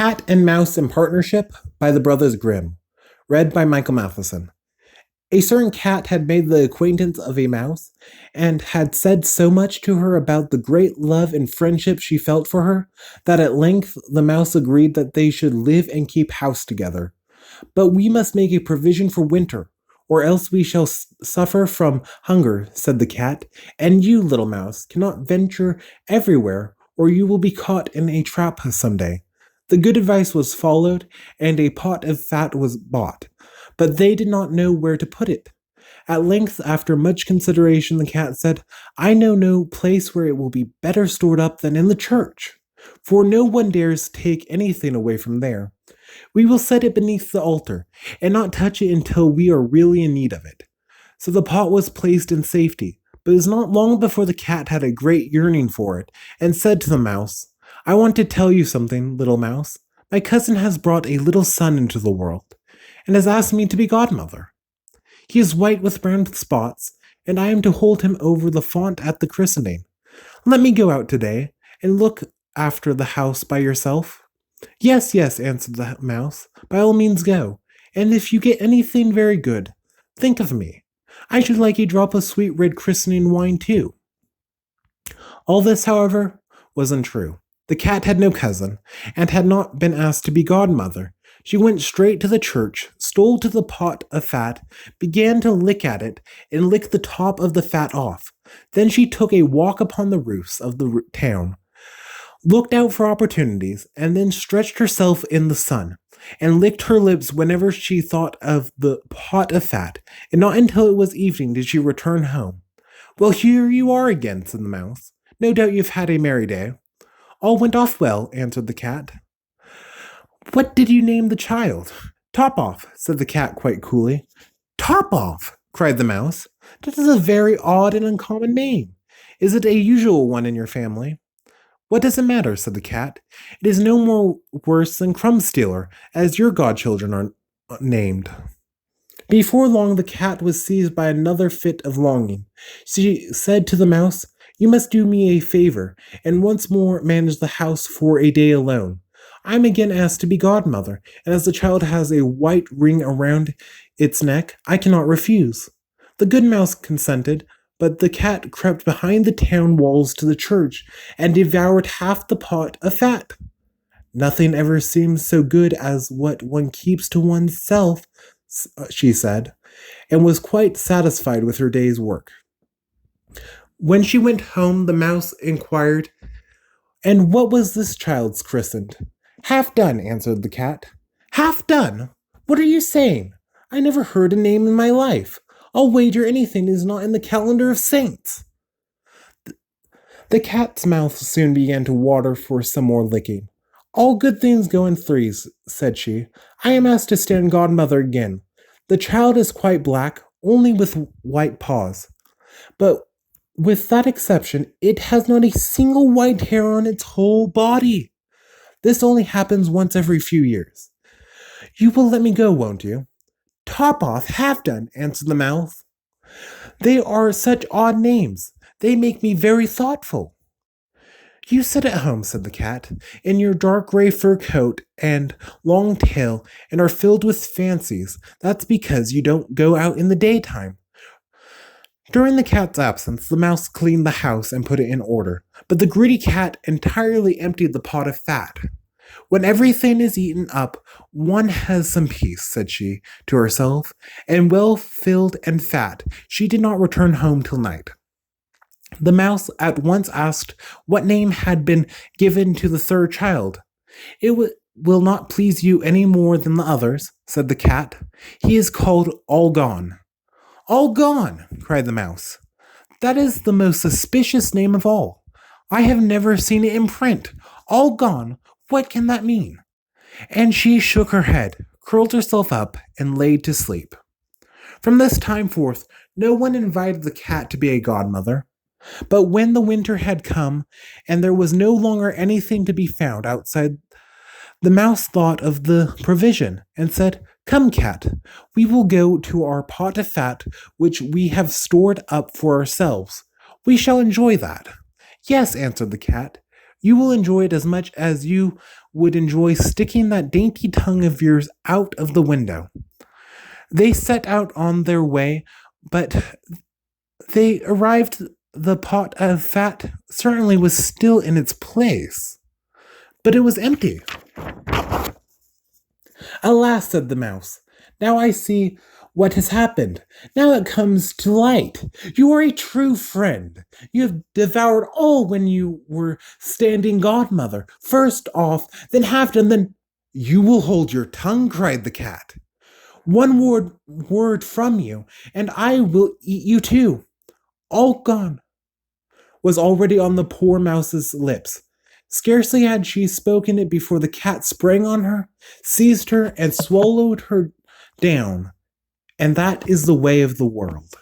Cat and Mouse in Partnership by the Brothers Grimm. Read by Michael Matheson. A certain cat had made the acquaintance of a mouse, and had said so much to her about the great love and friendship she felt for her, that at length the mouse agreed that they should live and keep house together. "But we must make a provision for winter, or else we shall suffer from hunger," said the cat, "and you, little mouse, cannot venture everywhere, or you will be caught in a trap some day." The good advice was followed, and a pot of fat was bought, but they did not know where to put it. At length, after much consideration, the cat said, "I know no place where it will be better stored up than in the church, for no one dares take anything away from there. We will set it beneath the altar, and not touch it until we are really in need of it." So the pot was placed in safety, but it was not long before the cat had a great yearning for it, and said to the mouse, "I want to tell you something, little mouse. My cousin has brought a little son into the world, and has asked me to be godmother. He is white with brown spots, and I am to hold him over the font at the christening. Let me go out today, and look after the house by yourself." "Yes, yes," answered the mouse, "by all means go, and if you get anything very good, think of me. I should like a drop of sweet red christening wine too." All this, however, was untrue. The cat had no cousin, and had not been asked to be godmother. She went straight to the church, stole to the pot of fat, began to lick at it, and licked the top of the fat off. Then she took a walk upon the roofs of the town, looked out for opportunities, and then stretched herself in the sun, and licked her lips whenever she thought of the pot of fat, and not until it was evening did she return home. "Well, here you are again," said the mouse. "No doubt you've had a merry day." "All went off well," answered the cat. "What did you name the child?" "Top off," said the cat quite coolly. "Top off!" cried the mouse. "That is a very odd and uncommon name. Is it a usual one in your family?" "What does it matter?" said the cat. "It is no more worse than Crumb Stealer, as your godchildren are named." Before long the cat was seized by another fit of longing. She said to the mouse, "You must do me a favor, and once more manage the house for a day alone. I am again asked to be godmother, and as the child has a white ring around its neck, I cannot refuse." The good mouse consented, but the cat crept behind the town walls to the church, and devoured half the pot of fat. "Nothing ever seems so good as what one keeps to oneself," she said, and was quite satisfied with her day's work. When she went home, the mouse inquired, "And what was this child's christened?" "Half done," answered the cat. "Half done? What are you saying? I never heard a name in my life. I'll wager anything is not in the calendar of saints." The cat's mouth soon began to water for some more licking. "All good things go in threes," said she. "I am asked to stand godmother again. The child is quite black, only with white paws. But with that exception, it has not a single white hair on its whole body. This only happens once every few years. You will let me go, won't you?" "Top off, half done," answered the mouse. "They are such odd names. They make me very thoughtful." "You sit at home," said the cat, "in your dark gray fur coat and long tail, and are filled with fancies. That's because you don't go out in the daytime." During the cat's absence, the mouse cleaned the house and put it in order, but the greedy cat entirely emptied the pot of fat. "When everything is eaten up, one has some peace," said she to herself, and well filled and fat, she did not return home till night. The mouse at once asked what name had been given to the third child. "It will not please you any more than the others," said the cat. "He is called All Gone." "All Gone!" cried the mouse. "That is the most suspicious name of all. I have never seen it in print. All Gone! What can that mean?" And she shook her head, curled herself up, and laid to sleep. From this time forth, no one invited the cat to be a godmother. But when the winter had come, and there was no longer anything to be found outside, the mouse thought of the provision, and said, "Come, cat, we will go to our pot of fat, which we have stored up for ourselves. We shall enjoy that." "Yes," answered the cat. You will enjoy it as much as you would enjoy sticking that dainty tongue of yours out of the window. They set out on their way, but they arrived. The pot of fat certainly was still in its place, but it was empty. Alas, said the mouse, now I see what has happened. Now it comes to light. You are a true friend. You have devoured all when you were standing godmother. First off, then half done, then you will hold your tongue, cried the cat. One word from you, and I will eat you too. All gone was already on the poor mouse's lips. Scarcely had she spoken it before the cat sprang on her, seized her, and swallowed her down. And that is the way of the world.